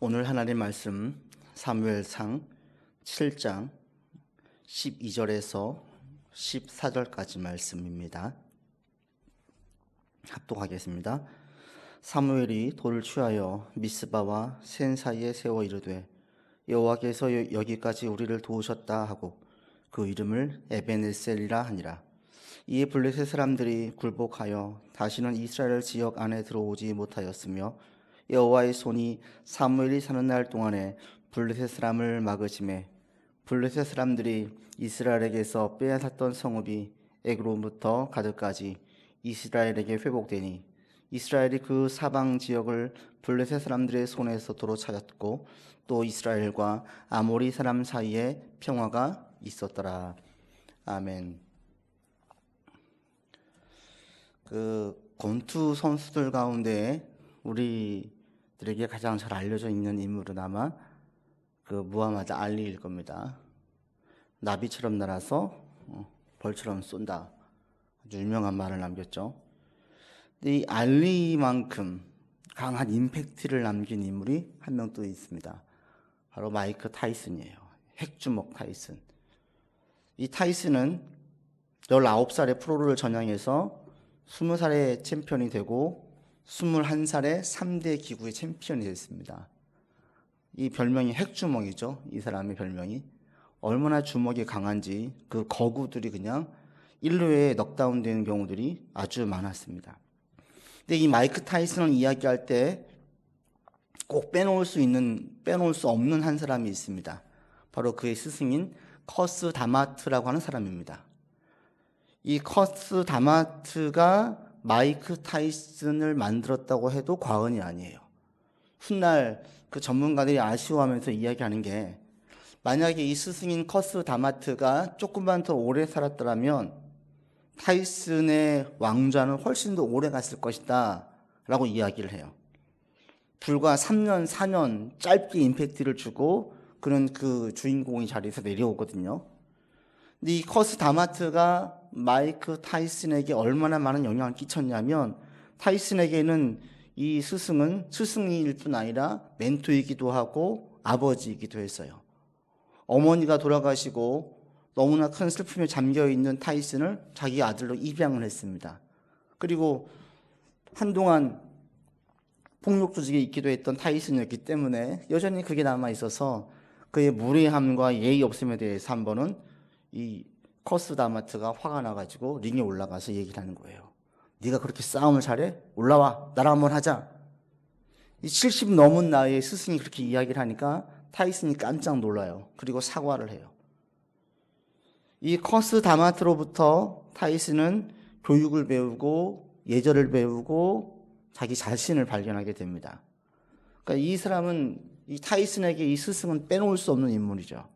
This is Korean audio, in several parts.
오늘 하나님 말씀 사무엘상 7장 12절에서 14절까지 말씀입니다. 합독하겠습니다. 사무엘이 돌을 취하여 미스바와 센 사이에 세워 이르되 여호와께서 여기까지 우리를 도우셨다 하고 그 이름을 에벤에셀이라 하니라. 이에 블레셋 사람들이 굴복하여 다시는 이스라엘 지역 안에 들어오지 못하였으며 여호와의 손이 사무엘이 사는 날 동안에 블레셋 사람을 막으심에 블레셋 사람들이 이스라엘에게서 빼앗았던 성읍이 에그론부터 가드까지 이스라엘에게 회복되니 이스라엘이 그 사방 지역을 블레셋 사람들의 손에서 도로 찾았고 또 이스라엘과 아모리 사람 사이에 평화가 있었더라. 아멘. 권투 선수들 가운데 우리들에게 가장 잘 알려져 있는 인물은 아마 무하마드 알리일 겁니다. 나비처럼 날아서 벌처럼 쏜다. 아주 유명한 말을 남겼죠. 근데 이 알리만큼 강한 임팩트를 남긴 인물이 한 명 또 있습니다. 바로 마이크 타이슨이에요. 핵주먹 타이슨. 이 타이슨은 19살에 프로를 전향해서 20살에 챔피언이 되고 21살에 3대 기구의 챔피언이 됐습니다. 이 별명이 핵주먹이죠. 이 사람의 별명이. 얼마나 주먹이 강한지 그 거구들이 그냥 1루에 넉다운 되는 경우들이 아주 많았습니다. 근데 이 마이크 타이슨을 이야기할 때 꼭 빼놓을 수 없는 한 사람이 있습니다. 바로 그의 스승인 커스 다마트라고 하는 사람입니다. 이 커스 다마트가 마이크 타이슨을 만들었다고 해도 과언이 아니에요. 훗날 그 전문가들이 아쉬워하면서 이야기하는 게, 만약에 이 스승인 커스 다마트가 조금만 더 오래 살았더라면 타이슨의 왕좌는 훨씬 더 오래 갔을 것이다 라고 이야기를 해요. 불과 3년, 4년 짧게 임팩트를 주고 그는 그 주인공의 자리에서 내려오거든요. 근데 이 커스 다마트가 마이크 타이슨에게 얼마나 많은 영향을 끼쳤냐면, 타이슨에게는 이 스승은 스승일 뿐 아니라 멘토이기도 하고 아버지이기도 했어요. 어머니가 돌아가시고 너무나 큰 슬픔에 잠겨있는 타이슨을 자기 아들로 입양을 했습니다. 그리고 한동안 폭력 조직에 있기도 했던 타이슨이었기 때문에 여전히 그게 남아있어서 그의 무례함과 예의 없음에 대해서 한 번은 이 커스 다마트가 화가 나가지고 링에 올라가서 얘기를 하는 거예요. 네가 그렇게 싸움을 잘해? 올라와, 나랑 한번 하자. 이 70 넘은 나이에 스승이 그렇게 이야기를 하니까 타이슨이 깜짝 놀라요. 그리고 사과를 해요. 이 커스 다마트로부터 타이슨은 교육을 배우고 예절을 배우고 자기 자신을 발견하게 됩니다. 그러니까 이 사람은, 이 타이슨에게 이 스승은 빼놓을 수 없는 인물이죠.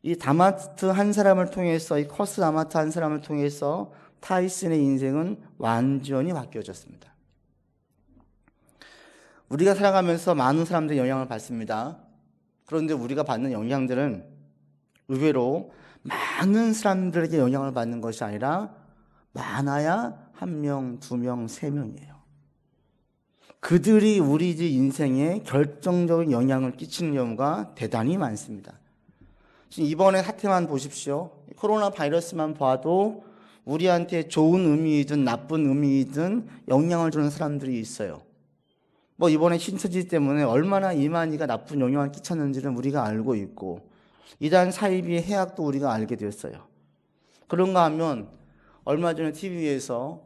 이 다마트 한 사람을 통해서, 이 커스 다마트 한 사람을 통해서 타이슨의 인생은 완전히 바뀌어졌습니다. 우리가 살아가면서 많은 사람들의 영향을 받습니다. 그런데 우리가 받는 영향들은 의외로 많은 사람들에게 영향을 받는 것이 아니라 많아야 1명, 2명, 3명이에요. 그들이 우리 인생에 결정적인 영향을 끼치는 경우가 대단히 많습니다. 지금 이번에 사태만 보십시오. 코로나 바이러스만 봐도 우리한테 좋은 의미이든 나쁜 의미이든 영향을 주는 사람들이 있어요. 이번에 신천지 때문에 얼마나 이만희가 나쁜 영향을 끼쳤는지는 우리가 알고 있고, 이단 사이비의 해악도 우리가 알게 되었어요. 그런가 하면 얼마 전에 TV에서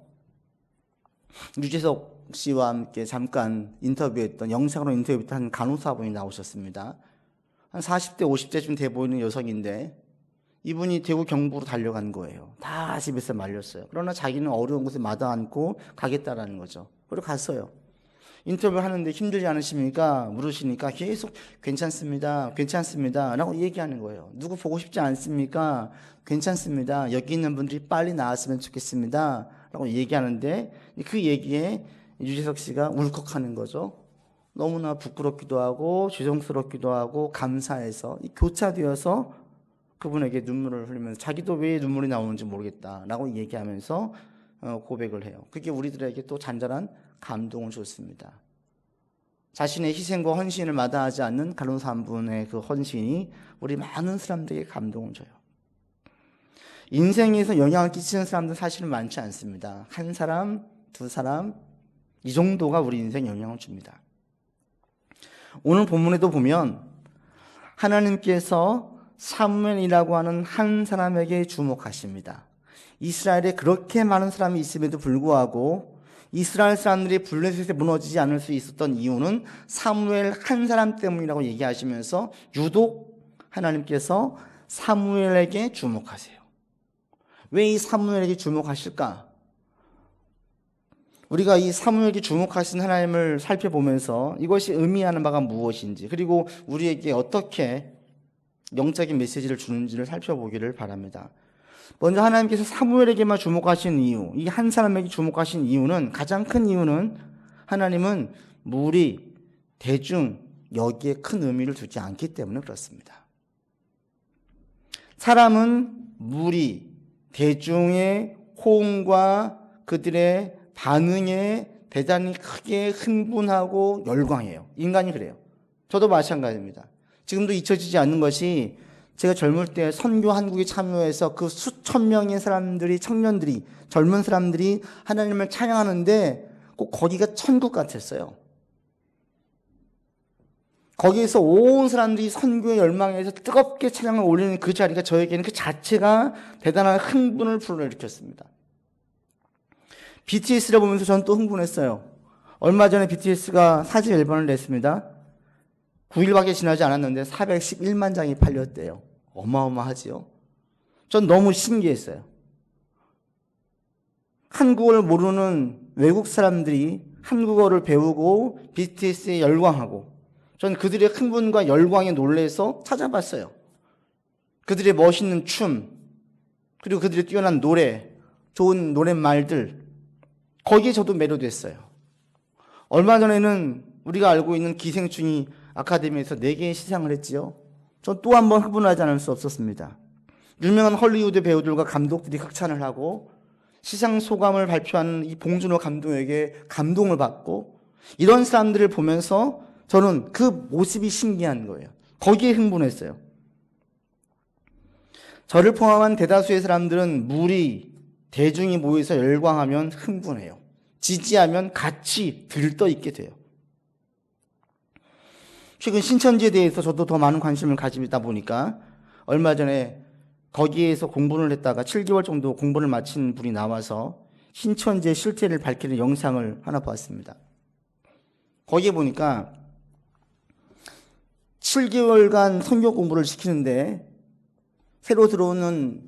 유재석 씨와 함께 잠깐 영상으로 인터뷰했던 간호사분이 나오셨습니다. 한 40대, 50대쯤 돼 보이는 여성인데 이분이 대구 경북으로 달려간 거예요. 다 집에서 말렸어요. 그러나 자기는 어려운 곳에 마다 앉고 가겠다라는 거죠. 그리고 갔어요. 인터뷰 하는데 힘들지 않으십니까? 물으시니까 계속 괜찮습니다. 괜찮습니다. 라고 얘기하는 거예요. 누구 보고 싶지 않습니까? 괜찮습니다. 여기 있는 분들이 빨리 나았으면 좋겠습니다. 라고 얘기하는데 그 얘기에 유재석 씨가 울컥하는 거죠. 너무나 부끄럽기도 하고 죄송스럽기도 하고 감사해서 교차되어서 그분에게 눈물을 흘리면서 자기도 왜 눈물이 나오는지 모르겠다라고 얘기하면서 고백을 해요. 그게 우리들에게 또 잔잔한 감동을 줬습니다. 자신의 희생과 헌신을 마다하지 않는 간호사 한 분의 그 헌신이 우리 많은 사람들에게 감동을 줘요. 인생에서 영향을 끼치는 사람들은 사실은 많지 않습니다. 한 사람, 두 사람, 이 정도가 우리 인생에 영향을 줍니다. 오늘 본문에도 보면 하나님께서 사무엘이라고 하는 한 사람에게 주목하십니다. 이스라엘에 그렇게 많은 사람이 있음에도 불구하고 이스라엘 사람들이 블레셋에 무너지지 않을 수 있었던 이유는 사무엘 한 사람 때문이라고 얘기하시면서 유독 하나님께서 사무엘에게 주목하세요. 왜 이 사무엘에게 주목하실까? 우리가 이 사무엘에게 주목하신 하나님을 살펴보면서 이것이 의미하는 바가 무엇인지, 그리고 우리에게 어떻게 영적인 메시지를 주는지를 살펴보기를 바랍니다. 먼저 하나님께서 사무엘에게만 주목하신 이유, 이 한 사람에게 주목하신 이유는, 가장 큰 이유는 하나님은 무리, 대중, 여기에 큰 의미를 두지 않기 때문에 그렇습니다. 사람은 무리, 대중의 호응과 그들의 반응에 대단히 크게 흥분하고 열광해요. 인간이 그래요. 저도 마찬가지입니다. 지금도 잊혀지지 않는 것이, 제가 젊을 때 선교 한국에 참여해서 그 수천 명의 사람들이, 청년들이, 젊은 사람들이 하나님을 찬양하는데 꼭 거기가 천국 같았어요. 거기에서 온 사람들이 선교의 열망에서 뜨겁게 찬양을 올리는 그 자리가 저에게는 그 자체가 대단한 흥분을 불러일으켰습니다. BTS를 보면서 저는 또 흥분했어요. 얼마 전에 BTS가 4집 앨범을 냈습니다. 9일밖에 지나지 않았는데 411만 장이 팔렸대요. 어마어마하지요. 전 너무 신기했어요. 한국어를 모르는 외국 사람들이 한국어를 배우고 BTS에 열광하고, 전 그들의 흥분과 열광에 놀라서 찾아봤어요. 그들의 멋있는 춤, 그리고 그들의 뛰어난 노래, 좋은 노랫말들, 거기에 저도 매료됐어요. 얼마 전에는 우리가 알고 있는 기생충이 아카데미에서 4개의 시상을 했지요. 전 또 한 번 흥분하지 않을 수 없었습니다. 유명한 헐리우드 배우들과 감독들이 극찬을 하고 시상 소감을 발표하는 이 봉준호 감독에게 감동을 받고, 이런 사람들을 보면서 저는 그 모습이 신기한 거예요. 거기에 흥분했어요. 저를 포함한 대다수의 사람들은 무리, 대중이 모여서 열광하면 흥분해요. 지지하면 같이 들떠 있게 돼요. 최근 신천지에 대해서 저도 더 많은 관심을 가지다 보니까 얼마 전에 거기에서 공부를 했다가 7개월 정도 공부를 마친 분이 나와서 신천지의 실태를 밝히는 영상을 하나 봤습니다. 거기에 보니까 7개월간 선교 공부를 시키는데 새로 들어오는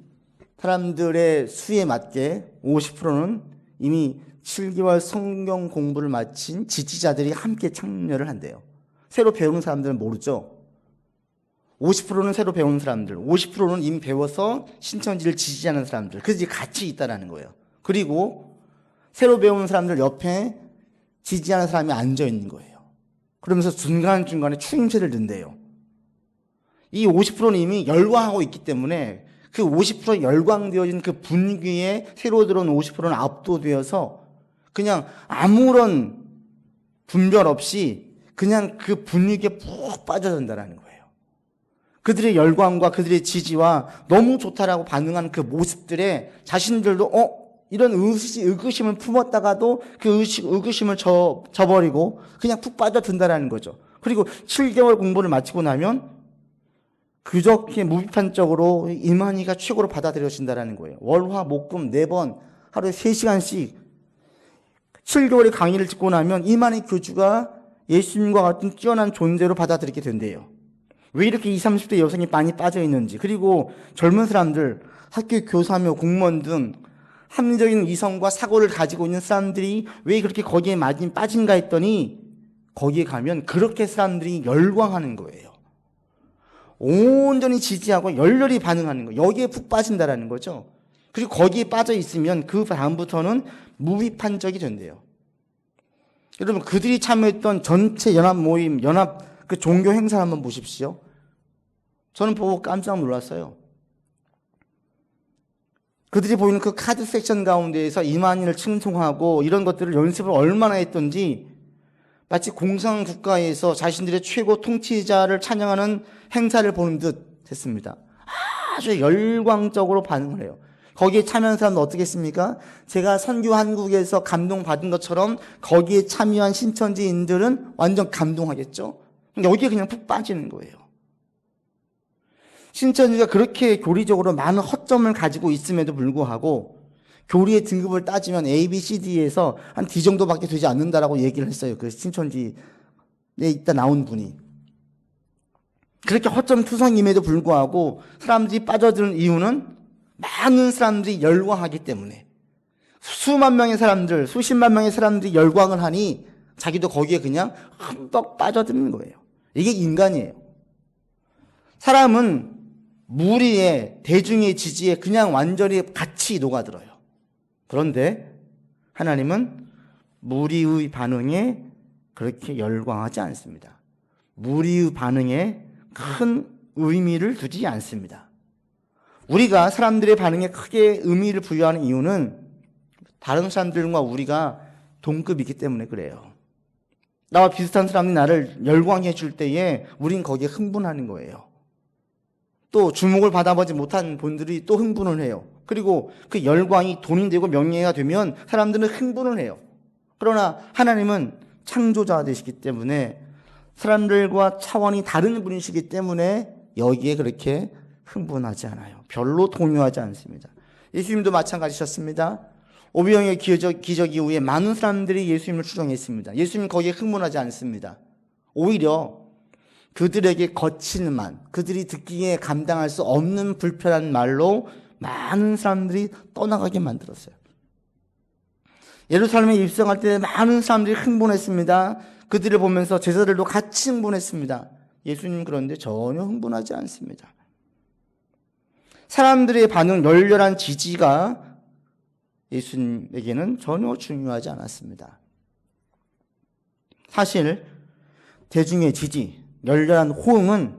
사람들의 수에 맞게 50%는 이미 7개월 성경 공부를 마친 지지자들이 함께 참여를 한대요. 새로 배우는 사람들은 모르죠. 50%는 새로 배우는 사람들, 50%는 이미 배워서 신천지를 지지하는 사람들, 그들이 같이 있다는 거예요. 그리고 새로 배우는 사람들 옆에 지지하는 사람이 앉아 있는 거예요. 그러면서 중간중간에 추임새를 넣는데요. 이 50%는 이미 열광하고 있기 때문에 그 50% 열광되어진 그 분위기에 새로 들어온 50%는 압도되어서 그냥 아무런 분별 없이 그냥 그 분위기에 푹 빠져든다는 거예요. 그들의 열광과 그들의 지지와 너무 좋다라고 반응한 그 모습들에 자신들도 이런 의구심을 품었다가도 그 의구심을 저버리고 그냥 푹 빠져든다는 거죠. 그리고 7개월 공부를 마치고 나면 그저께 무비판적으로 이만희가 최고로 받아들여진다는 거예요. 월화 목금 4번 하루에 3시간씩 7개월의 강의를 듣고 나면 이만희 교주가 예수님과 같은 뛰어난 존재로 받아들이게 된대요. 왜 이렇게 20, 30대 여성이 많이 빠져 있는지, 그리고 젊은 사람들, 학교 교사며 공무원 등 합리적인 이성과 사고를 가지고 있는 사람들이 왜 그렇게 거기에 많이 빠진가 했더니 거기에 가면 그렇게 사람들이 열광하는 거예요. 온전히 지지하고 열렬히 반응하는 거예요. 여기에 푹 빠진다라는 거죠. 그리고 거기에 빠져 있으면 그 다음부터는 무비판적이 된대요. 여러분, 그들이 참여했던 전체 연합 모임, 연합 그 종교 행사를 한번 보십시오. 저는 보고 깜짝 놀랐어요. 그들이 보이는 그 카드 섹션 가운데에서 이만희를 칭송하고 이런 것들을 연습을 얼마나 했던지 마치 공산국가에서 자신들의 최고 통치자를 찬양하는 행사를 보는 듯 했습니다. 아주 열광적으로 반응을 해요. 거기에 참여한 사람은 어떻게 했습니까? 제가 선교 한국에서 감동받은 것처럼 거기에 참여한 신천지인들은 완전 감동하겠죠? 여기에 그냥 푹 빠지는 거예요. 신천지가 그렇게 교리적으로 많은 허점을 가지고 있음에도 불구하고 교리의 등급을 따지면 A, B, C, D에서 한 D 정도밖에 되지 않는다라고 얘기를 했어요. 그 신천지에 있다 나온 분이. 그렇게 허점 투성임에도 불구하고 사람들이 빠져드는 이유는 많은 사람들이 열광하기 때문에, 수만 명의 사람들, 수십만 명의 사람들이 열광을 하니 자기도 거기에 그냥 흠뻑 빠져드는 거예요. 이게 인간이에요. 사람은 무리의 대중의 지지에 그냥 완전히 같이 녹아들어요. 그런데 하나님은 무리의 반응에 그렇게 열광하지 않습니다. 무리의 반응에 큰 의미를 두지 않습니다. 우리가 사람들의 반응에 크게 의미를 부여하는 이유는 다른 사람들과 우리가 동급이기 때문에 그래요. 나와 비슷한 사람이 나를 열광해 줄 때에 우린 거기에 흥분하는 거예요. 또 주목을 받아보지 못한 분들이 또 흥분을 해요. 그리고 그 열광이 돈이 되고 명예가 되면 사람들은 흥분을 해요. 그러나 하나님은 창조자 되시기 때문에 사람들과 차원이 다른 분이시기 때문에 여기에 그렇게 흥분하지 않아요. 별로 동요하지 않습니다. 예수님도 마찬가지셨습니다. 오병이의 기적 이후에 많은 사람들이 예수님을 추종했습니다. 예수님 거기에 흥분하지 않습니다. 오히려 그들에게 거친 말, 그들이 듣기에 감당할 수 없는 불편한 말로 많은 사람들이 떠나가게 만들었어요. 예루살렘에 입성할 때 많은 사람들이 흥분했습니다. 그들을 보면서 제자들도 같이 흥분했습니다. 예수님 그런데 전혀 흥분하지 않습니다. 사람들의 반응, 열렬한 지지가 예수님에게는 전혀 중요하지 않았습니다. 사실 대중의 지지, 열렬한 호응은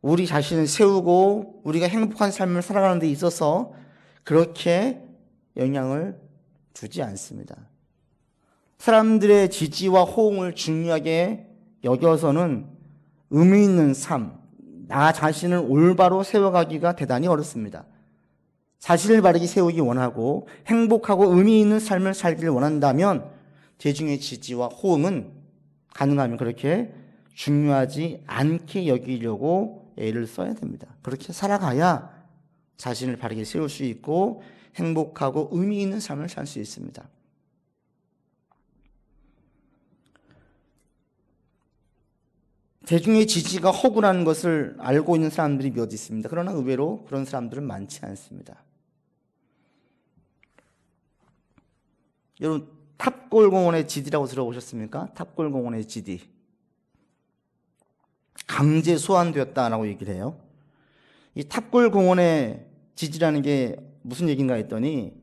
우리 자신을 세우고 우리가 행복한 삶을 살아가는 데 있어서 그렇게 영향을 주지 않습니다. 사람들의 지지와 호응을 중요하게 여겨서는 의미 있는 삶, 나 자신을 올바로 세워가기가 대단히 어렵습니다. 자신을 바르게 세우기 원하고 행복하고 의미 있는 삶을 살기를 원한다면 대중의 지지와 호응은 가능하면 그렇게 중요하지 않게 여기려고 애를 써야 됩니다. 그렇게 살아가야 자신을 바르게 세울 수 있고 행복하고 의미 있는 삶을 살 수 있습니다. 대중의 지지가 허구라는 것을 알고 있는 사람들이 몇 있습니다. 그러나 의외로 그런 사람들은 많지 않습니다. 여러분 탑골공원의 지디라고 들어보셨습니까? 탑골공원의 지디. 강제 소환되었다라고 얘기를 해요. 이 탑골공원의 지디라는 게 무슨 얘기인가 했더니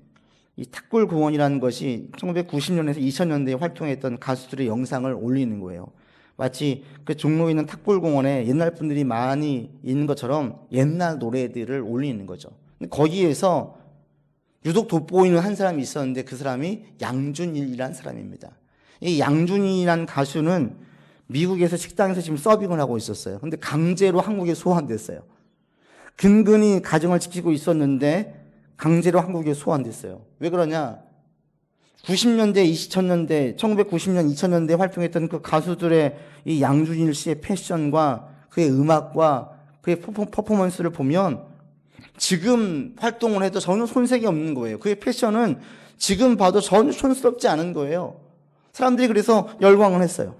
이 탑골공원이라는 것이 1990년에서 2000년대에 활동했던 가수들의 영상을 올리는 거예요. 마치 그 종로에 있는 탑골공원에 옛날 분들이 많이 있는 것처럼 옛날 노래들을 올리는 거죠. 거기에서 유독 돋보이는 한 사람이 있었는데 그 사람이 양준일이라는 사람입니다. 이 양준일이라는 가수는 미국에서 식당에서 지금 서빙을 하고 있었어요. 근데 강제로 한국에 소환됐어요. 근근히 가정을 지키고 있었는데 강제로 한국에 소환됐어요. 왜 그러냐? 90년대, 2000년대, 1990년, 2000년대에 활동했던 그 가수들의 이 양준일 씨의 패션과 그의 음악과 그의 퍼포먼스를 보면 지금 활동을 해도 전혀 손색이 없는 거예요. 그의 패션은 지금 봐도 전혀 촌스럽지 않은 거예요. 사람들이 그래서 열광을 했어요.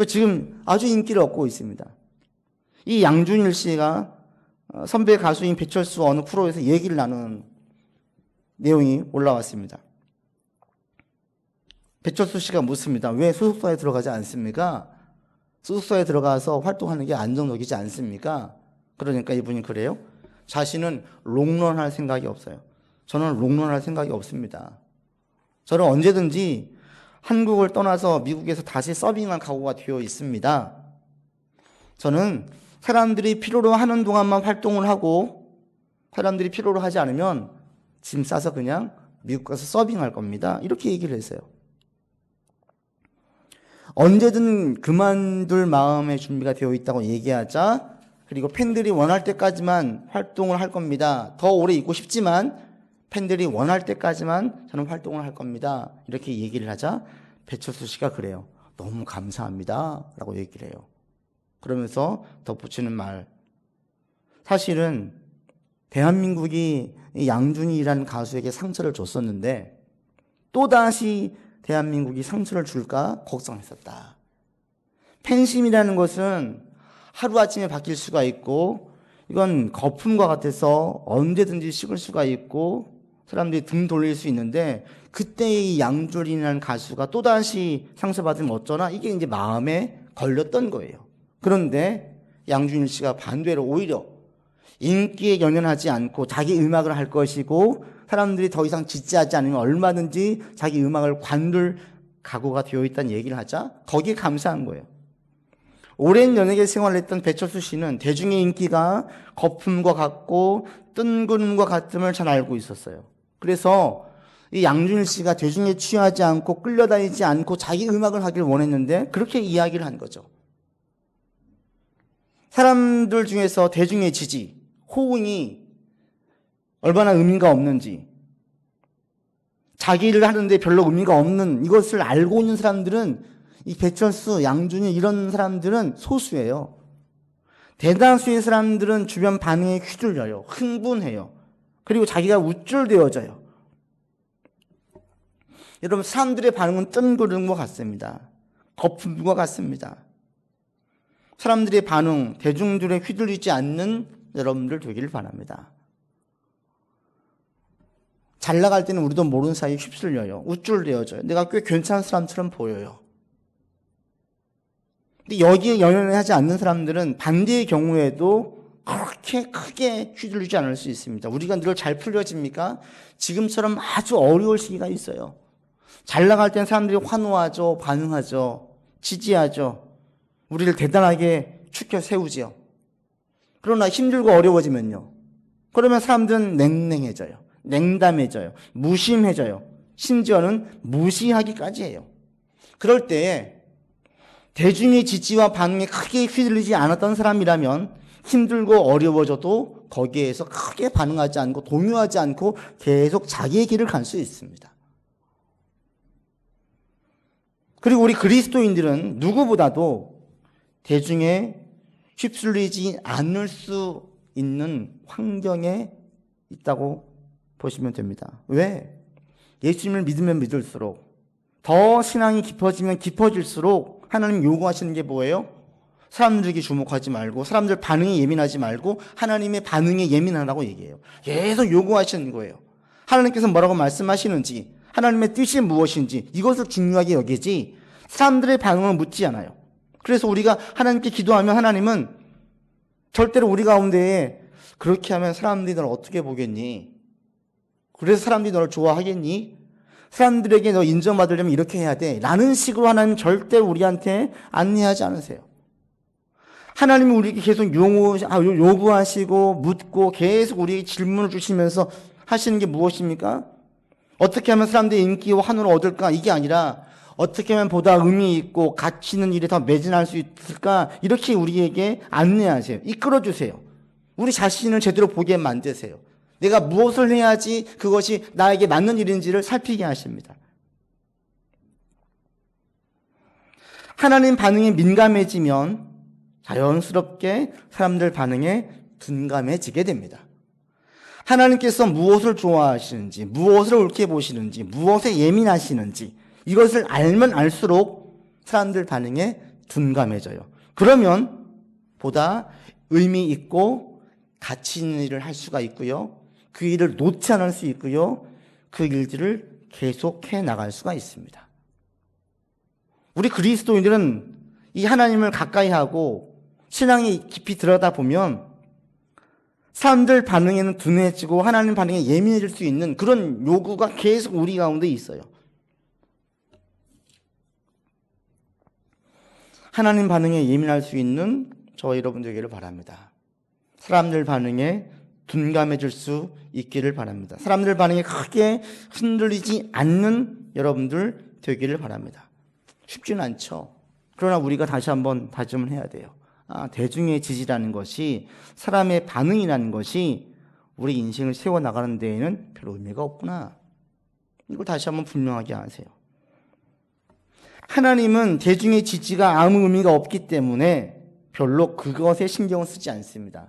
지금 아주 인기를 얻고 있습니다. 이 양준일 씨가 선배 가수인 배철수 어느 프로에서 얘기를 나누는 내용이 올라왔습니다. 배철수 씨가 묻습니다. 왜 소속사에 들어가지 않습니까? 소속사에 들어가서 활동하는 게 안정적이지 않습니까? 그러니까 이분이 그래요. 자신은 롱런할 생각이 없어요. 저는 롱런할 생각이 없습니다. 저는 언제든지 한국을 떠나서 미국에서 다시 서빙할 각오가 되어 있습니다. 저는 사람들이 필요로 하는 동안만 활동을 하고 사람들이 필요로 하지 않으면 짐 싸서 그냥 미국 가서 서빙할 겁니다. 이렇게 얘기를 했어요. 언제든 그만둘 마음의 준비가 되어 있다고 얘기하자, 그리고 팬들이 원할 때까지만 활동을 할 겁니다. 더 오래 있고 싶지만 팬들이 원할 때까지만 저는 활동을 할 겁니다. 이렇게 얘기를 하자 배철수 씨가 그래요. 너무 감사합니다 라고 얘기를 해요. 그러면서 덧붙이는 말, 사실은 대한민국이 이 양준일이라는 가수에게 상처를 줬었는데 또다시 대한민국이 상처를 줄까 걱정했었다. 팬심이라는 것은 하루아침에 바뀔 수가 있고, 이건 거품과 같아서 언제든지 식을 수가 있고 사람들이 등 돌릴 수 있는데, 그때의 양준일이라는 가수가 또다시 상처받으면 어쩌나, 이게 이제 마음에 걸렸던 거예요. 그런데 양준일 씨가 반대로 오히려 인기에 연연하지 않고 자기 음악을 할 것이고, 사람들이 더 이상 지지하지 않으면 얼마든지 자기 음악을 관둘 각오가 되어 있다는 얘기를 하자 거기에 감사한 거예요. 오랜 연예계 생활을 했던 배철수 씨는 대중의 인기가 거품과 같고 뜬구름과 같음을 잘 알고 있었어요. 그래서 이 양준일 씨가 대중에 취하지 않고 끌려다니지 않고 자기 음악을 하길 원했는데 그렇게 이야기를 한 거죠. 사람들 중에서 대중의 지지, 호응이 얼마나 의미가 없는지, 자기 일을 하는데 별로 의미가 없는 이것을 알고 있는 사람들은, 이 배철수, 양준일 이런 사람들은 소수예요. 대다수의 사람들은 주변 반응에 휘둘려요. 흥분해요. 그리고 자기가 우쭐대어져요. 여러분, 사람들의 반응은 뜬구름과 같습니다. 거품과 같습니다. 사람들의 반응, 대중들에 휘둘리지 않는 여러분들 되기를 바랍니다. 잘 나갈 때는 우리도 모르는 사이에 휩쓸려요. 우쭐대어져요. 내가 꽤 괜찮은 사람처럼 보여요. 근데 여기에 연연하지 않는 사람들은 반대의 경우에도 그렇게 크게 휘둘리지 않을 수 있습니다. 우리가 늘 잘 풀려집니까? 지금처럼 아주 어려울 시기가 있어요. 잘 나갈 땐 사람들이 환호하죠, 반응하죠, 지지하죠. 우리를 대단하게 축혀 세우지요. 그러나 힘들고 어려워지면요, 그러면 사람들은 냉랭해져요. 냉담해져요. 무심해져요. 심지어는 무시하기까지 해요. 그럴 때에 대중의 지지와 반응에 크게 휘둘리지 않았던 사람이라면 힘들고 어려워져도 거기에서 크게 반응하지 않고 동요하지 않고 계속 자기의 길을 갈 수 있습니다. 그리고 우리 그리스도인들은 누구보다도 대중에 휩쓸리지 않을 수 있는 환경에 있다고 보시면 됩니다. 왜? 예수님을 믿으면 믿을수록, 더 신앙이 깊어지면 깊어질수록 하나님 요구하시는 게 뭐예요? 사람들에게 주목하지 말고, 사람들 반응에 예민하지 말고 하나님의 반응에 예민하라고 얘기해요. 계속 요구하시는 거예요. 하나님께서 뭐라고 말씀하시는지, 하나님의 뜻이 무엇인지 이것을 중요하게 여기지 사람들의 반응을 묻지 않아요. 그래서 우리가 하나님께 기도하면 하나님은 절대로 우리 가운데에 그렇게 하면 사람들이 너를 어떻게 보겠니? 그래서 사람들이 너를 좋아하겠니? 사람들에게 너 인정받으려면 이렇게 해야 돼 라는 식으로 하나님 절대 우리한테 안내하지 않으세요. 하나님이 우리에게 계속 요구하시고 묻고 계속 우리에게 질문을 주시면서 하시는 게 무엇입니까? 어떻게 하면 사람들의 인기와 환호를 얻을까? 이게 아니라 어떻게 하면 보다 의미 있고 가치 있는 일에 더 매진할 수 있을까? 이렇게 우리에게 안내하세요. 이끌어주세요. 우리 자신을 제대로 보게 만드세요. 내가 무엇을 해야지 그것이 나에게 맞는 일인지를 살피게 하십니다. 하나님 반응에 민감해지면 자연스럽게 사람들 반응에 둔감해지게 됩니다. 하나님께서 무엇을 좋아하시는지, 무엇을 옳게 보시는지, 무엇에 예민하시는지 이것을 알면 알수록 사람들 반응에 둔감해져요. 그러면 보다 의미 있고 가치 있는 일을 할 수가 있고요. 그 일을 놓지 않을 수 있고요. 그 일들을 계속해 나갈 수가 있습니다. 우리 그리스도인들은 이 하나님을 가까이 하고 신앙에 깊이 들여다보면 사람들 반응에는 둔해지고 하나님 반응에 예민해질 수 있는 그런 요구가 계속 우리 가운데 있어요. 하나님 반응에 예민할 수 있는 저와 여러분 되기를 바랍니다. 사람들 반응에 둔감해질 수 있기를 바랍니다. 사람들 반응에 크게 흔들리지 않는 여러분들 되기를 바랍니다. 쉽지는 않죠. 그러나 우리가 다시 한번 다짐을 해야 돼요. 대중의 지지라는 것이, 사람의 반응이라는 것이 우리 인생을 세워나가는 데에는 별 의미가 없구나. 이걸 다시 한번 분명하게 하세요. 하나님은 대중의 지지가 아무 의미가 없기 때문에 별로 그것에 신경을 쓰지 않습니다.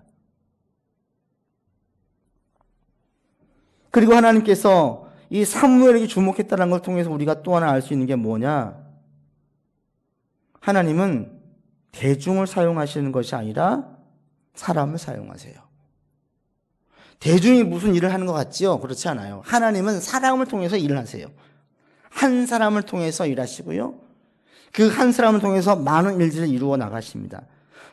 그리고 하나님께서 이 사무엘에게 주목했다는 걸 통해서 우리가 또 하나 알 수 있는 게 뭐냐? 하나님은 대중을 사용하시는 것이 아니라 사람을 사용하세요. 대중이 무슨 일을 하는 것 같지요? 그렇지 않아요. 하나님은 사람을 통해서 일을 하세요. 한 사람을 통해서 일하시고요. 그 한 사람을 통해서 많은 일들을 이루어 나가십니다.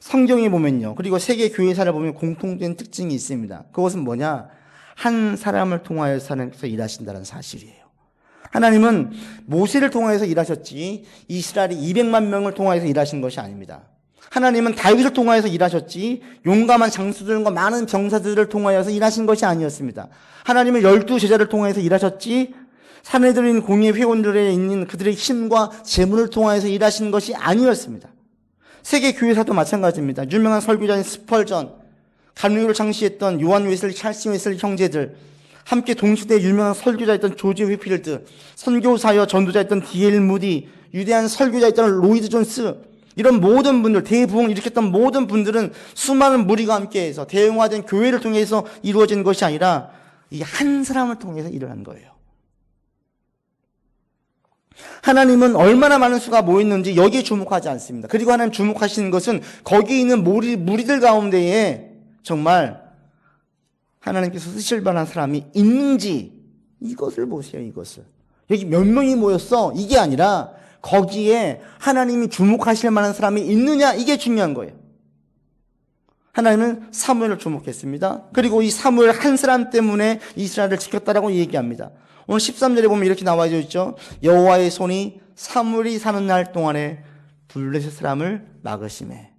성경에 보면요. 그리고 세계 교회사를 보면 공통된 특징이 있습니다. 그것은 뭐냐? 한 사람을 통하여서 하나님께서 일하신다는 사실이에요. 하나님은 모세를 통하여서 일하셨지 이스라엘이 200만 명을 통하여서 일하신 것이 아닙니다. 하나님은 다윗을 통하여서 일하셨지 용감한 장수들과 많은 병사들을 통하여서 일하신 것이 아니었습니다. 하나님은 12제자를 통하여서 일하셨지 사내들인 공예 회원들에 있는 그들의 힘과 재물을 통하여서 일하신 것이 아니었습니다. 세계 교회사도 마찬가지입니다. 유명한 설교자인 스펄전, 감리교를 창시했던 요한 웨슬리, 찰스 웨슬리 형제들, 함께 동시대에 유명한 설교자였던 조지 휘필드, 선교사여 전도자였던 D.L. 무디, 위대한 설교자였던 로이드 존스, 이런 모든 분들, 대부흥을 일으켰던 모든 분들은 수많은 무리가 함께해서 대형화된 교회를 통해서 이루어진 것이 아니라 이 한 사람을 통해서 일을 한 거예요. 하나님은 얼마나 많은 수가 모였는지 여기에 주목하지 않습니다. 그리고 하나님 주목하시는 것은 거기 있는 무리들 가운데에 정말 하나님께서 쓰실 만한 사람이 있는지 이것을 보세요. 이것을. 여기 몇 명이 모였어? 이게 아니라 거기에 하나님이 주목하실 만한 사람이 있느냐? 이게 중요한 거예요. 하나님은 사무엘을 주목했습니다. 그리고 이 사무엘 한 사람 때문에 이스라엘을 지켰다라고 얘기합니다. 오늘 13절에 보면 이렇게 나와 있죠. 여호와의 손이 사무엘이 사는 날 동안에 블레셋 사람을 막으시매.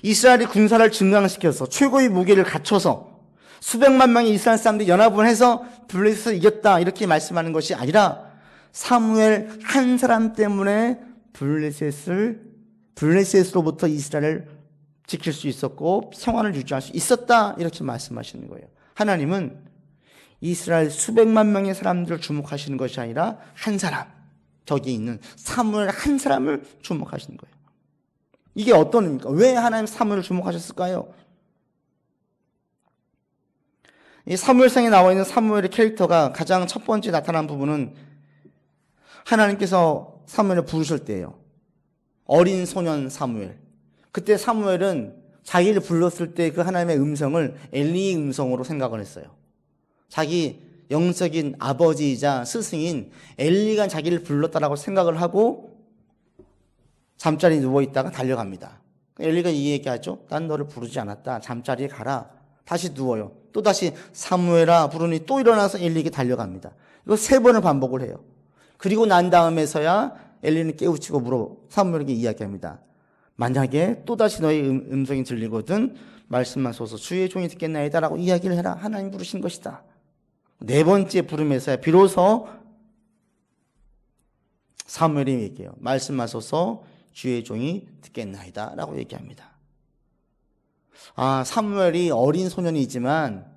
이스라엘이 군사를 증강시켜서 최고의 무게를 갖춰서 수백만 명의 이스라엘 사람들이 연합을 해서 블레셋을 이겼다 이렇게 말씀하는 것이 아니라 사무엘 한 사람 때문에 블레셋으로부터 이스라엘을 지킬 수 있었고 평안을 유지할 수 있었다 이렇게 말씀하시는 거예요. 하나님은 이스라엘 수백만 명의 사람들을 주목하시는 것이 아니라 한 사람, 저기 있는 사무엘 한 사람을 주목하시는 거예요. 이게 어떤 의미입니까? 왜 하나님 사무엘을 주목하셨을까요? 이 사무엘상에 나와 있는 사무엘의 캐릭터가 가장 첫 번째 나타난 부분은 하나님께서 사무엘을 부르실 때예요. 어린 소년 사무엘. 그때 사무엘은 자기를 불렀을 때 그 하나님의 음성을 엘리의 음성으로 생각을 했어요. 자기 영적인 아버지이자 스승인 엘리가 자기를 불렀다라고 생각을 하고 잠자리에 누워있다가 달려갑니다. 엘리가 이 얘기하죠. 난 너를 부르지 않았다. 잠자리에 가라. 다시 누워요. 또다시 사무엘아 부르니 또 일어나서 엘리에게 달려갑니다. 이거 3번을 반복을 해요. 그리고 난 다음에서야 엘리는 깨우치고 사무엘에게 이야기합니다. 만약에 또다시 너의 음성이 들리거든 말씀하소서 주의 종이 듣겠나이다 라고 이야기를 해라. 하나님 부르신 것이다. 4번째 부름에서야 비로소 사무엘이 얘기해요. 말씀하소서 주의 종이 듣겠나이다 라고 얘기합니다. 사무엘이 어린 소년이지만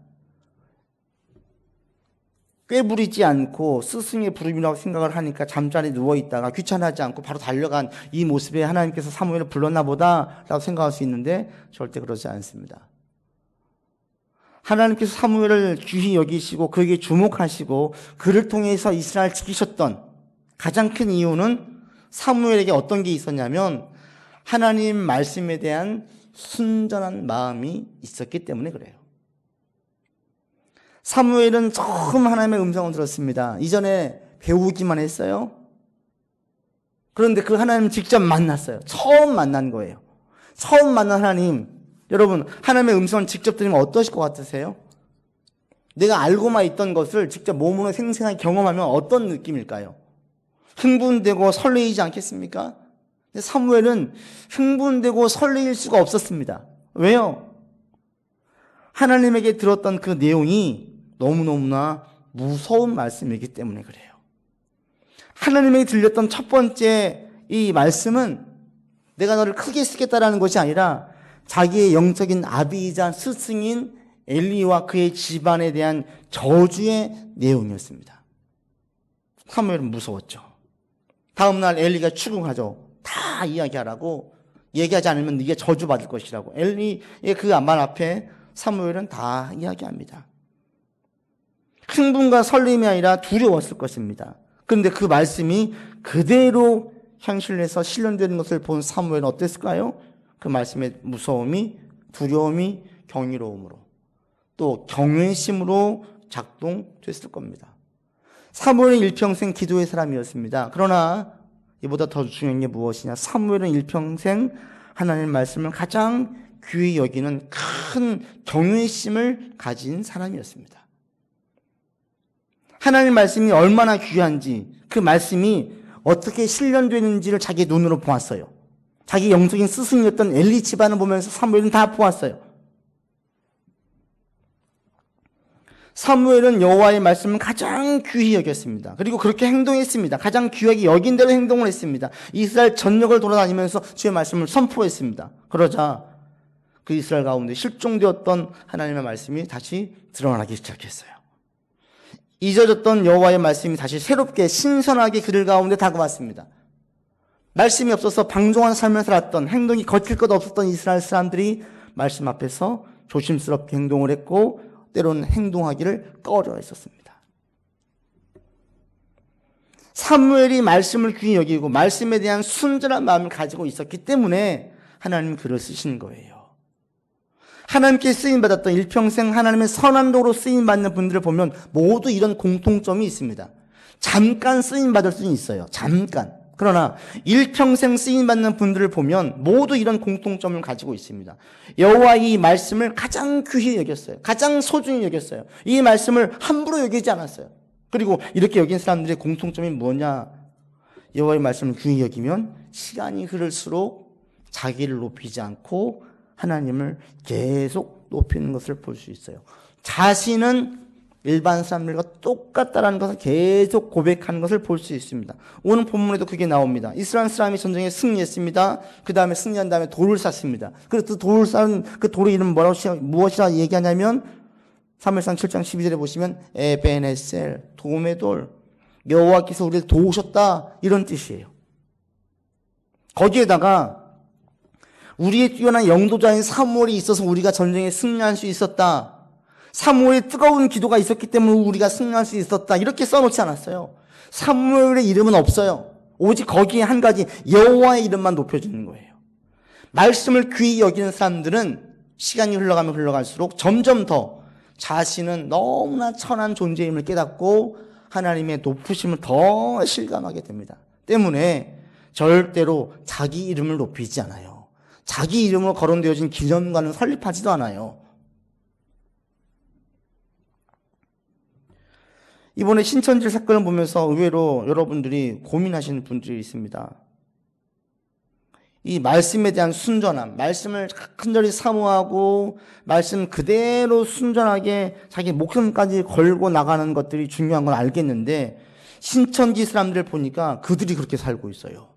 꾀부리지 않고 스승의 부름이라고 생각을 하니까 잠자리에 누워있다가 귀찮아하지 않고 바로 달려간 이 모습에 하나님께서 사무엘을 불렀나 보다 라고 생각할 수 있는데 절대 그러지 않습니다. 하나님께서 사무엘을 귀히 여기시고 그에게 주목하시고 그를 통해서 이스라엘을 지키셨던 가장 큰 이유는 사무엘에게 어떤 게 있었냐면 하나님 말씀에 대한 순전한 마음이 있었기 때문에 그래요. 사무엘은 처음 하나님의 음성을 들었습니다. 이전에 배우기만 했어요. 그런데 그 하나님 직접 만났어요. 처음 만난 거예요. 처음 만난 하나님. 여러분, 하나님의 음성을 직접 들으면 어떠실 것 같으세요? 내가 알고만 있던 것을 직접 몸으로 생생하게 경험하면 어떤 느낌일까요? 흥분되고 설레이지 않겠습니까? 근데 사무엘은 흥분되고 설레일 수가 없었습니다. 왜요? 하나님에게 들었던 그 내용이 너무너무나 무서운 말씀이기 때문에 그래요. 하나님에게 들렸던 첫 번째 이 말씀은 내가 너를 크게 쓰겠다라는 것이 아니라 자기의 영적인 아비이자 스승인 엘리와 그의 집안에 대한 저주의 내용이었습니다. 사무엘은 무서웠죠. 다음날 엘리가 추궁하죠. 다 이야기하라고. 얘기하지 않으면 네가 저주받을 것이라고. 엘리의 그 말 앞에 사무엘은 다 이야기합니다. 흥분과 설렘이 아니라 두려웠을 것입니다. 그런데 그 말씀이 그대로 현실에서 실현되는 것을 본 사무엘은 어땠을까요? 그 말씀의 무서움이, 두려움이 경이로움으로 또 경외심으로 작동됐을 겁니다. 사무엘은 일평생 기도의 사람이었습니다. 그러나 이보다 더 중요한 게 무엇이냐? 사무엘은 일평생 하나님의 말씀을 가장 귀히 여기는 큰 경외심을 가진 사람이었습니다. 하나님의 말씀이 얼마나 귀한지, 그 말씀이 어떻게 실현되는지를 자기 눈으로 보았어요. 자기 영적인 스승이었던 엘리 집안을 보면서 사무엘은 다 보았어요. 사무엘은 여호와의 말씀을 가장 귀히 여겼습니다. 그리고 그렇게 행동했습니다. 가장 귀하게 여긴 대로 행동을 했습니다. 이스라엘 전역을 돌아다니면서 주의 말씀을 선포했습니다. 그러자 그 이스라엘 가운데 실종되었던 하나님의 말씀이 다시 드러나기 시작했어요. 잊어졌던 여호와의 말씀이 다시 새롭게 신선하게 그들 가운데 다가왔습니다. 말씀이 없어서 방종한 삶을 살았던, 행동이 거칠 것 없었던 이스라엘 사람들이 말씀 앞에서 조심스럽게 행동을 했고 때로는 행동하기를 꺼려했었습니다. 사무엘이 말씀을 귀히 여기고 말씀에 대한 순전한 마음을 가지고 있었기 때문에 하나님은 그를 쓰신 거예요. 하나님께 쓰임받았던 일평생 하나님의 선한 도로 쓰임받는 분들을 보면 모두 이런 공통점이 있습니다. 잠깐 쓰임받을 수는 있어요. 잠깐. 그러나 일평생 쓰임받는 분들을 보면 모두 이런 공통점을 가지고 있습니다. 여호와의 이 말씀을 가장 귀히 여겼어요. 가장 소중히 여겼어요. 이 말씀을 함부로 여기지 않았어요. 그리고 이렇게 여긴 사람들의 공통점이 뭐냐? 여호와의 말씀을 귀히 여기면 시간이 흐를수록 자기를 높이지 않고 하나님을 계속 높이는 것을 볼 수 있어요. 자신은 일반 사람들과 똑같다라는 것을 계속 고백하는 것을 볼 수 있습니다. 오늘 본문에도 그게 나옵니다. 이스라엘 사람이 전쟁에 승리했습니다. 그 다음에 승리한 다음에 돌을 쌌습니다. 그래서 돌을 쌓은 그 돌의 이름 무엇이라 얘기하냐면 사무엘상 7장 12절에 보시면 에베네셀, 도움의 돌, 여호와께서 우리를 도우셨다, 이런 뜻이에요. 거기에다가 우리의 뛰어난 영도자인 사무엘이 있어서 우리가 전쟁에 승리할 수 있었다. 사무엘의 뜨거운 기도가 있었기 때문에 우리가 승리할 수 있었다. 이렇게 써놓지 않았어요. 사무엘의 이름은 없어요. 오직 거기에 한 가지 여호와의 이름만 높여주는 거예요. 말씀을 귀히 여기는 사람들은 시간이 흘러가면 흘러갈수록 점점 더 자신은 너무나 천한 존재임을 깨닫고 하나님의 높으심을 더 실감하게 됩니다. 때문에 절대로 자기 이름을 높이지 않아요. 자기 이름으로 거론되어진 기념관을 설립하지도 않아요. 이번에 신천지 사건을 보면서 의외로 여러분들이 고민하시는 분들이 있습니다. 이 말씀에 대한 순전함, 말씀을 간절히 사모하고 말씀 그대로 순전하게 자기 목숨까지 걸고 나가는 것들이 중요한 건 알겠는데 신천지 사람들을 보니까 그들이 그렇게 살고 있어요.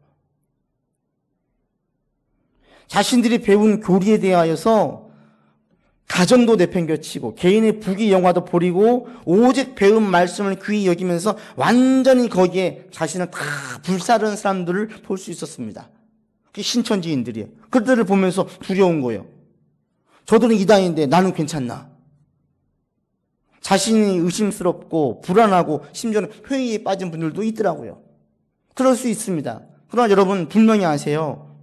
자신들이 배운 교리에 대하여서 가정도 내팽겨치고 개인의 부귀 영화도 버리고 오직 배운 말씀을 귀히 여기면서 완전히 거기에 자신을 다 불사르는 사람들을 볼 수 있었습니다. 그게 신천지인들이에요. 그들을 보면서 두려운 거예요. 저들은 이단인데 나는 괜찮나? 자신이 의심스럽고 불안하고 심지어는 회의에 빠진 분들도 있더라고요. 그럴 수 있습니다. 그러나 여러분 분명히 아세요.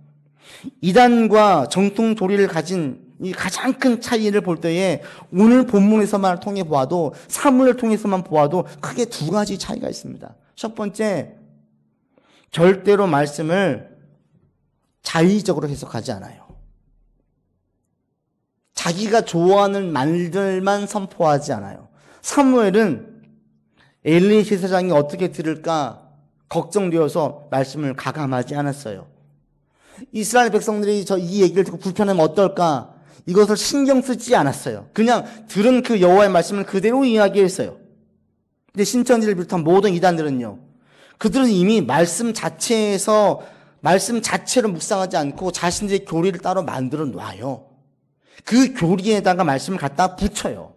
이단과 정통 도리를 가진 이 가장 큰 차이를 볼 때에 오늘 본문에서만 통해 보아도 사무엘을 통해서만 보아도 크게 두 가지 차이가 있습니다. 첫 번째, 절대로 말씀을 자의적으로 해석하지 않아요. 자기가 좋아하는 말들만 선포하지 않아요. 사무엘은 엘리 제사장이 어떻게 들을까 걱정되어서 말씀을 가감하지 않았어요. 이스라엘 백성들이 이 얘기를 듣고 불편하면 어떨까? 이것을 신경 쓰지 않았어요. 그냥 들은 그 여호와의 말씀을 그대로 이야기했어요. 근데 신천지를 비롯한 모든 이단들은요, 그들은 이미 말씀 자체에서 말씀 자체를 묵상하지 않고 자신들의 교리를 따로 만들어 놔요. 그 교리에다가 말씀을 갖다 붙여요.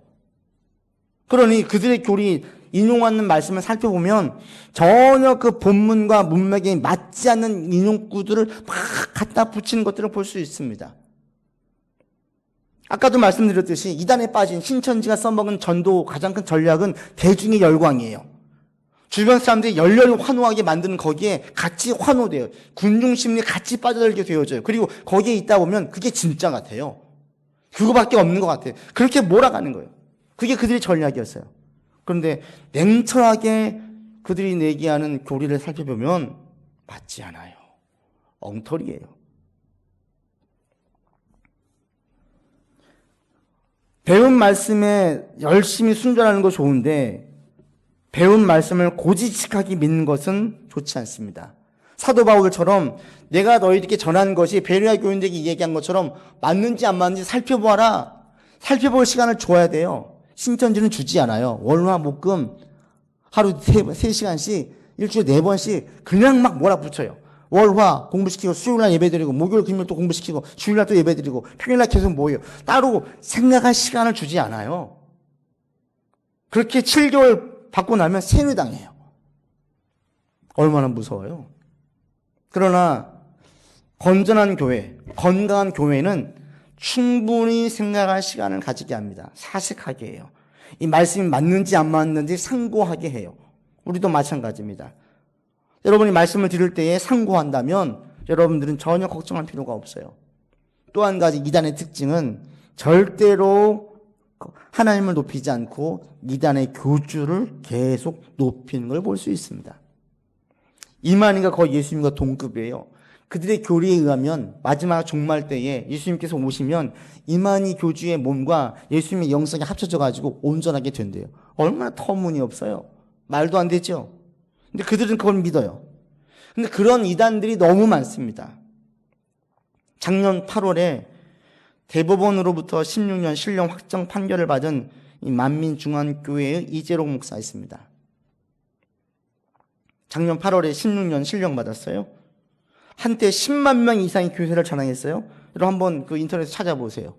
그러니 그들의 교리, 인용하는 말씀을 살펴보면 전혀 그 본문과 문맥에 맞지 않는 인용구들을 막 갖다 붙이는 것들을 볼 수 있습니다. 아까도 말씀드렸듯이 이단에 빠진 신천지가 써먹은 전도 가장 큰 전략은 대중의 열광이에요. 주변 사람들이 열렬히 환호하게 만드는 거기에 같이 환호돼요. 군중심리에 같이 빠져들게 되어져요. 그리고 거기에 있다 보면 그게 진짜 같아요. 그거밖에 없는 것 같아요. 그렇게 몰아가는 거예요. 그게 그들의 전략이었어요. 그런데 냉철하게 그들이 내기하는 교리를 살펴보면 맞지 않아요. 엉터리예요. 배운 말씀에 열심히 순종하는 거 좋은데 배운 말씀을 고지식하게 믿는 것은 좋지 않습니다. 사도 바울처럼 내가 너희들에게 전한 것이 베레아 교인들에게 얘기한 것처럼 맞는지 안 맞는지 살펴보아라. 살펴볼 시간을 줘야 돼요. 신천지는 주지 않아요. 월화 목금 하루 3시간씩 일주일에 4번씩 그냥 막 몰아붙여요. 월화 공부시키고 수요일날 예배드리고 목요일 금요일 또 공부시키고 주일날 또 예배드리고 평일날 계속 모여요. 따로 생각할 시간을 주지 않아요. 그렇게 7개월 받고 나면 세뇌당해요. 얼마나 무서워요. 그러나 건전한 교회, 건강한 교회는 충분히 생각할 시간을 가지게 합니다. 사색하게 해요. 이 말씀이 맞는지 안 맞는지 상고하게 해요. 우리도 마찬가지입니다. 여러분이 말씀을 들을 때에 상고한다면 여러분들은 전혀 걱정할 필요가 없어요. 또 한 가지 이단의 특징은 절대로 하나님을 높이지 않고 이단의 교주를 계속 높이는 걸 볼 수 있습니다. 이만희가 거의 예수님과 동급이에요. 그들의 교리에 의하면 마지막 종말 때에 예수님께서 오시면 이만희 교주의 몸과 예수님의 영성이 합쳐져 가지고 온전하게 된대요. 얼마나 터무니없어요. 말도 안 되죠. 근데 그들은 그걸 믿어요. 근데 그런 이단들이 너무 많습니다. 작년 8월에 대법원으로부터 16년 실형 확정 판결을 받은 이 만민중앙교회의 이재록 목사 있습니다. 작년 8월에 16년 실형 받았어요. 한때 10만 명 이상의 교회를 자랑했어요. 여러분 한번 그 인터넷에 찾아보세요.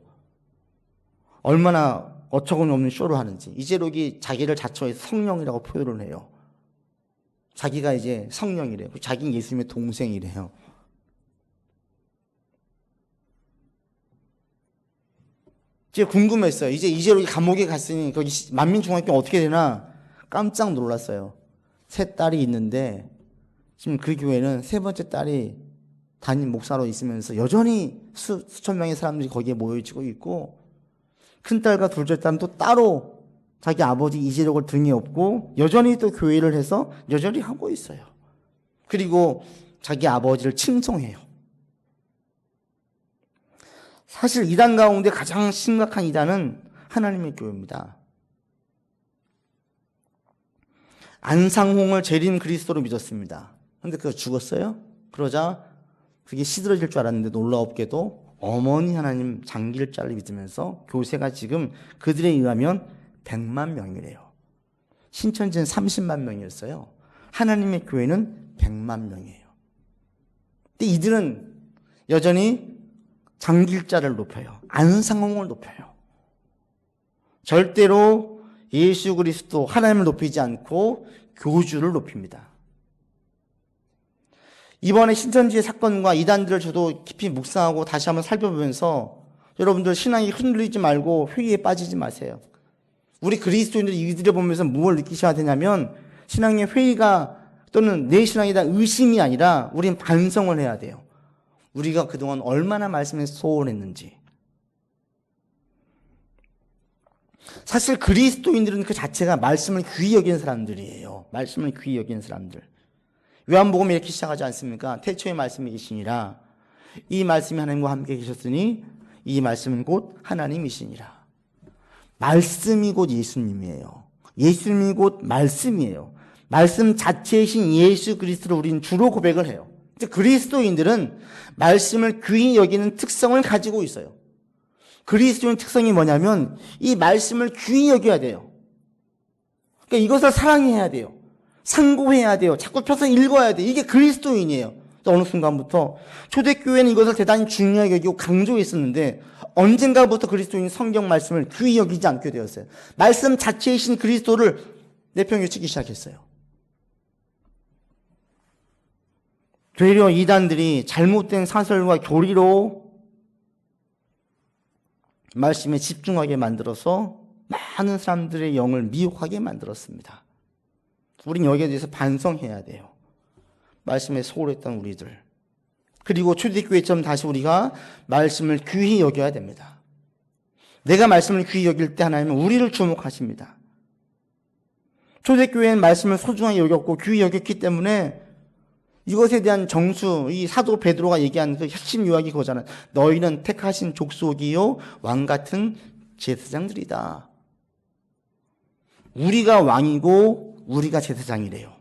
얼마나 어처구니 없는 쇼를 하는지. 이재록이 자기를 자처해서 성령이라고 표현을 해요. 자기가 이제 성령이래요. 자기는 예수님의 동생이래요. 제가 궁금했어요. 이제 이재록이 감옥에 갔으니 거기 만민중앙교회 어떻게 되나 깜짝 놀랐어요. 3딸이 있는데 지금 그 교회는 3번째 딸이 담임 목사로 있으면서 여전히 수천 명의 사람들이 거기에 모여지고 있고 큰딸과 둘째 딸은 또 따로 자기 아버지 이재록을 등에 업고 여전히 또 교회를 해서 여전히 하고 있어요. 그리고 자기 아버지를 칭송해요. 사실 이단 가운데 가장 심각한 이단은 하나님의 교회입니다. 안상홍을 재림 그리스도로 믿었습니다. 그런데 그가 죽었어요. 그러자 그게 시들어질 줄 알았는데 놀라웠게도 어머니 하나님 장길자를 믿으면서 교세가 지금 그들에 의하면 100만 명이래요. 신천지는 30만 명이었어요. 하나님의 교회는 100만 명이에요. 근데 이들은 여전히 장길자를 높여요. 안상홍을 높여요. 절대로 예수 그리스도 하나님을 높이지 않고 교주를 높입니다. 이번에 신천지의 사건과 이단들을 저도 깊이 묵상하고 다시 한번 살펴보면서 여러분들 신앙이 흔들리지 말고 회의에 빠지지 마세요. 우리 그리스도인들이 이들을 보면서 무엇을 느끼셔야 되냐면 신앙의 회의가 또는 내 신앙에 대한 의심이 아니라 우리는 반성을 해야 돼요. 우리가 그동안 얼마나 말씀에 소홀했는지. 사실 그리스도인들은 그 자체가 말씀을 귀히 여기는 사람들이에요. 말씀을 귀히 여기는 사람들. 요한복음이 이렇게 시작하지 않습니까? 태초에 말씀이 계시니라. 이 말씀이 하나님과 함께 계셨으니 이 말씀은 곧 하나님이시니라. 말씀이 곧 예수님이에요. 예수님이 곧 말씀이에요. 말씀 자체이신 예수 그리스도를 우리는 주로 고백을 해요. 그리스도인들은 말씀을 귀히 여기는 특성을 가지고 있어요. 그리스도인 특성이 뭐냐면 이 말씀을 귀히 여겨야 돼요. 그러니까 이것을 사랑해야 돼요. 상고해야 돼요. 자꾸 펴서 읽어야 돼요. 이게 그리스도인이에요. 어느 순간부터 초대교회는 이것을 대단히 중요하게 여기고 강조했었는데 언젠가부터 그리스도인 성경 말씀을 귀히 여기지 않게 되었어요. 말씀 자체이신 그리스도를 내팽개치기 시작했어요. 되려 이단들이 잘못된 사설과 교리로 말씀에 집중하게 만들어서 많은 사람들의 영을 미혹하게 만들었습니다. 우린 여기에 대해서 반성해야 돼요. 말씀에 소홀했던 우리들. 그리고 초대교회처럼 다시 우리가 말씀을 귀히 여겨야 됩니다. 내가 말씀을 귀히 여길 때 하나님은 우리를 주목하십니다. 초대교회는 말씀을 소중하게 여겼고 귀히 여겼기 때문에 이것에 대한 정수, 이 사도 베드로가 얘기한 그 핵심 요약이 그거잖아요. 너희는 택하신 족속이요 왕같은 제사장들이다. 우리가 왕이고 우리가 제사장이래요.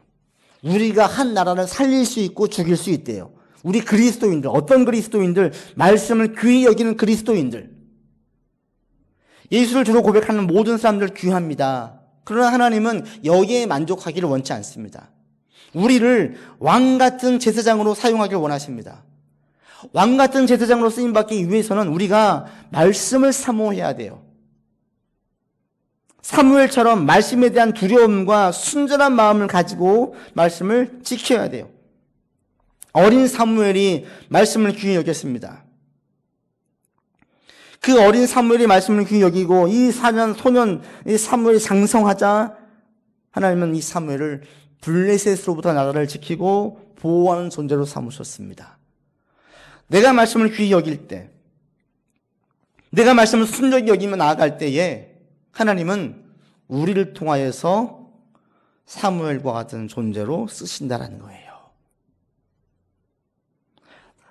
우리가 한 나라를 살릴 수 있고 죽일 수 있대요. 우리 그리스도인들, 어떤 그리스도인들, 말씀을 귀히 여기는 그리스도인들, 예수를 주로 고백하는 모든 사람들 귀합니다. 그러나 하나님은 여기에 만족하기를 원치 않습니다. 우리를 왕같은 제사장으로 사용하길 원하십니다. 왕같은 제사장으로 쓰임받기 위해서는 우리가 말씀을 사모해야 돼요. 사무엘처럼 말씀에 대한 두려움과 순전한 마음을 가지고 말씀을 지켜야 돼요. 어린 사무엘이 말씀을 귀히 여겼습니다. 그 어린 사무엘이 말씀을 귀히 여기고 이 소년 이 사무엘이 장성하자 하나님은 이 사무엘을 블레셋으로부터 나라를 지키고 보호하는 존재로 삼으셨습니다. 내가 말씀을 귀히 여길 때, 내가 말씀을 순전히 여기며 나아갈 때에 하나님은 우리를 통하여서 사무엘과 같은 존재로 쓰신다라는 거예요.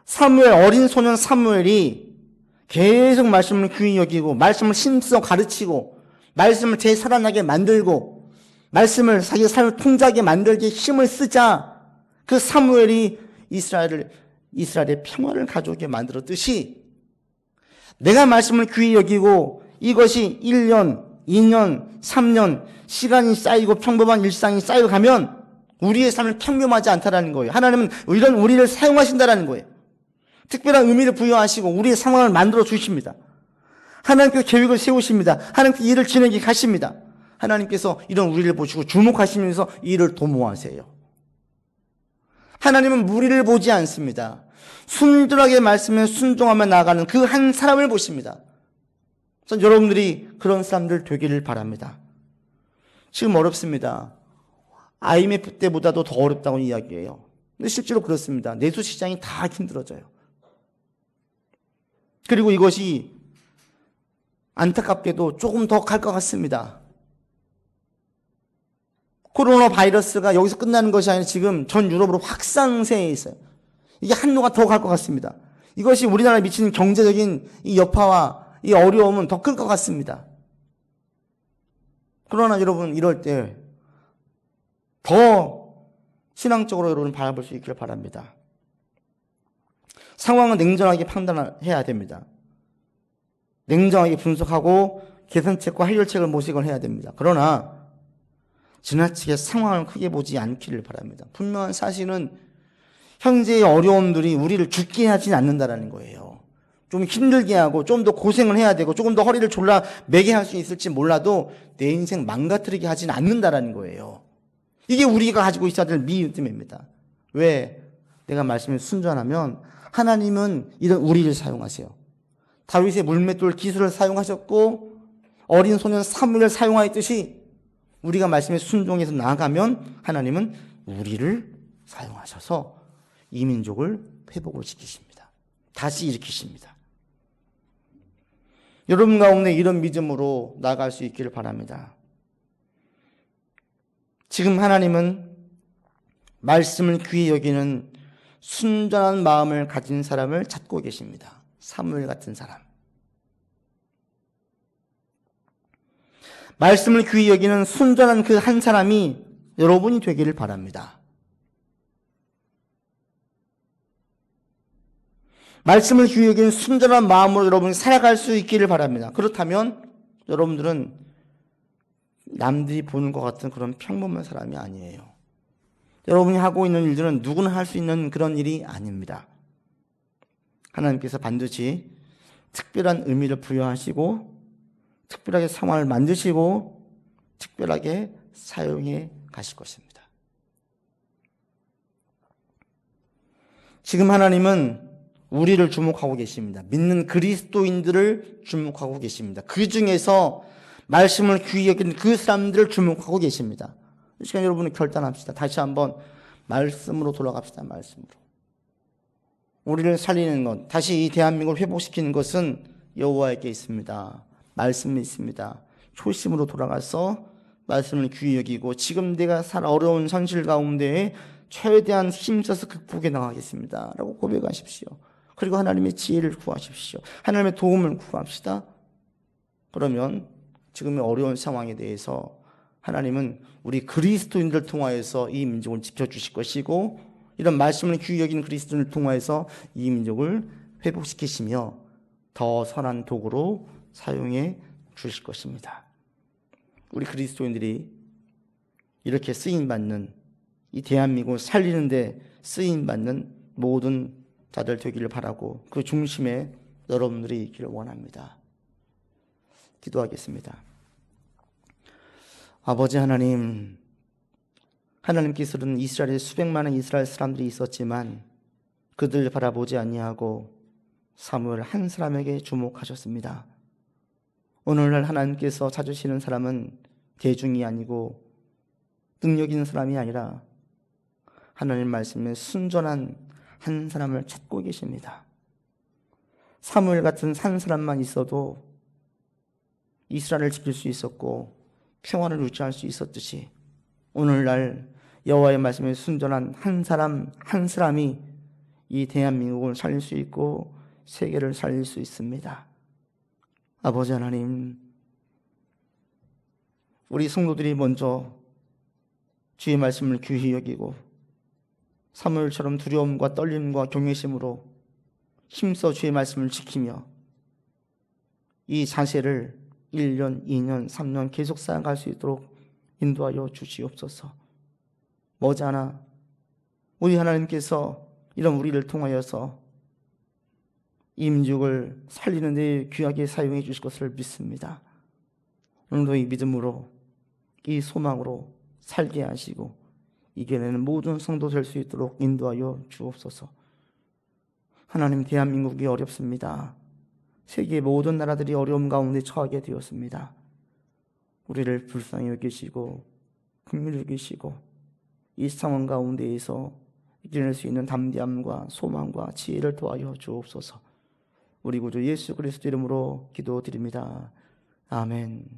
사무엘, 어린 소년 사무엘이 계속 말씀을 귀히 여기고 말씀을 힘써 가르치고 말씀을 재살아나게 만들고 말씀을 자기 삶을 통제하게 만들기 힘을 쓰자 그 사무엘이 이스라엘의 평화를 가져오게 만들었듯이 내가 말씀을 귀히 여기고 이것이 1년, 2년, 3년 시간이 쌓이고 평범한 일상이 쌓여가면 우리의 삶을 평범하지 않다라는 거예요. 하나님은 이런 우리를 사용하신다라는 거예요. 특별한 의미를 부여하시고 우리의 상황을 만들어 주십니다. 하나님께서 계획을 세우십니다. 하나님께서 일을 진행해 가십니다. 하나님께서 이런 우리를 보시고 주목하시면서 일을 도모하세요. 하나님은 무리를 보지 않습니다. 순전하게 말씀에 순종하며 나아가는 그 한 사람을 보십니다. 전 여러분들이 그런 사람들 되기를 바랍니다. 지금 어렵습니다. IMF 때보다도 더 어렵다고 이야기해요. 근데 실제로 그렇습니다. 내수 시장이 다 힘들어져요. 그리고 이것이 안타깝게도 조금 더 갈 것 같습니다. 코로나 바이러스가 여기서 끝나는 것이 아니라 지금 전 유럽으로 확산세에 있어요. 이게 한도가 더 갈 것 같습니다. 이것이 우리나라에 미치는 경제적인 이 여파와 이 어려움은 더 클 것 같습니다. 그러나 여러분 이럴 때 더 신앙적으로 여러분 바라볼 수 있기를 바랍니다. 상황은 냉정하게 판단해야 됩니다. 냉정하게 분석하고 개선책과 해결책을 모색을 해야 됩니다. 그러나 지나치게 상황을 크게 보지 않기를 바랍니다. 분명한 사실은 현재의 어려움들이 우리를 죽게 하진 않는다라는 거예요. 좀 힘들게 하고 좀 더 고생을 해야 되고 조금 더 허리를 졸라 매게 할 수 있을지 몰라도 내 인생 망가뜨리게 하진 않는다라는 거예요. 이게 우리가 가지고 있어야 될 믿음입니다. 왜? 내가 말씀에 순전하면 하나님은 이런 우리를 사용하세요. 다윗의 물맷돌 기술을 사용하셨고 어린 소년 사무엘을 사용하였듯이 우리가 말씀에 순종해서 나아가면 하나님은 우리를 사용하셔서 이 민족을 회복을 시키십니다. 다시 일으키십니다. 여러분 가운데 이런 믿음으로 나아갈 수 있기를 바랍니다. 지금 하나님은 말씀을 귀히 여기는 순전한 마음을 가진 사람을 찾고 계십니다. 사무엘 같은 사람. 말씀을 귀히 여기는 순전한 그 한 사람이 여러분이 되기를 바랍니다. 말씀을 귀히 여기는 순전한 마음으로 여러분이 살아갈 수 있기를 바랍니다. 그렇다면 여러분들은 남들이 보는 것 같은 그런 평범한 사람이 아니에요. 여러분이 하고 있는 일들은 누구나 할 수 있는 그런 일이 아닙니다. 하나님께서 반드시 특별한 의미를 부여하시고 특별하게 상황을 만드시고 특별하게 사용해 가실 것입니다. 지금 하나님은 우리를 주목하고 계십니다. 믿는 그리스도인들을 주목하고 계십니다. 그 중에서 말씀을 귀히 여기는 그 사람들을 주목하고 계십니다. 이 시간 여러분이 결단합시다. 다시 한번 말씀으로 돌아갑시다. 말씀으로. 우리를 살리는 것, 다시 이 대한민국을 회복시키는 것은 여호와에게 있습니다. 말씀이 있습니다. 초심으로 돌아가서 말씀을 귀히 여기고 지금 내가 살 어려운 현실 가운데 최대한 힘써서 극복해 나가겠습니다 라고 고백하십시오. 그리고 하나님의 지혜를 구하십시오. 하나님의 도움을 구합시다. 그러면 지금의 어려운 상황에 대해서 하나님은 우리 그리스도인들을 통하여서 이 민족을 지켜주실 것이고 이런 말씀을 귀히 여기는 그리스도인을 통하여서 이 민족을 회복시키시며 더 선한 도구로 사용해 주실 것입니다. 우리 그리스도인들이 이렇게 쓰임받는 이 대한민국을 살리는 데 쓰임받는 모든 자들 되기를 바라고 그 중심에 여러분들이 있기를 원합니다. 기도하겠습니다. 아버지 하나님, 하나님께서는 이스라엘에 수백만의 이스라엘 사람들이 있었지만 그들을 바라보지 아니하고 사무엘 한 사람에게 주목하셨습니다. 오늘날 하나님께서 찾으시는 사람은 대중이 아니고 능력 있는 사람이 아니라 하나님 말씀에 순전한 한 사람을 찾고 계십니다. 사무엘 같은 한 사람만 있어도 이스라엘을 지킬 수 있었고 평화를 유지할 수 있었듯이 오늘날 여호와의 말씀에 순전한 한 사람이 이 대한민국을 살릴 수 있고 세계를 살릴 수 있습니다. 아버지 하나님, 우리 성도들이 먼저 주의 말씀을 귀히 여기고 사무엘처럼 두려움과 떨림과 경외심으로 힘써 주의 말씀을 지키며 이 자세를 1년, 2년, 3년 계속 쌓아갈 수 있도록 인도하여 주시옵소서. 머지않아 우리 하나님께서 이런 우리를 통하여서 이 민족을 살리는 데 귀하게 사용해 주실 것을 믿습니다. 오늘도 이 믿음으로 이 소망으로 살게 하시고 이겨내는 모든 성도 될 수 있도록 인도하여 주옵소서. 하나님, 대한민국이 어렵습니다. 세계의 모든 나라들이 어려움 가운데 처하게 되었습니다. 우리를 불쌍히 여기시고 긍휼히 여기시고 이 상황 가운데에서 이겨낼 수 있는 담대함과 소망과 지혜를 도와여 주옵소서. 우리 구주 예수 그리스도 이름으로 기도드립니다. 아멘.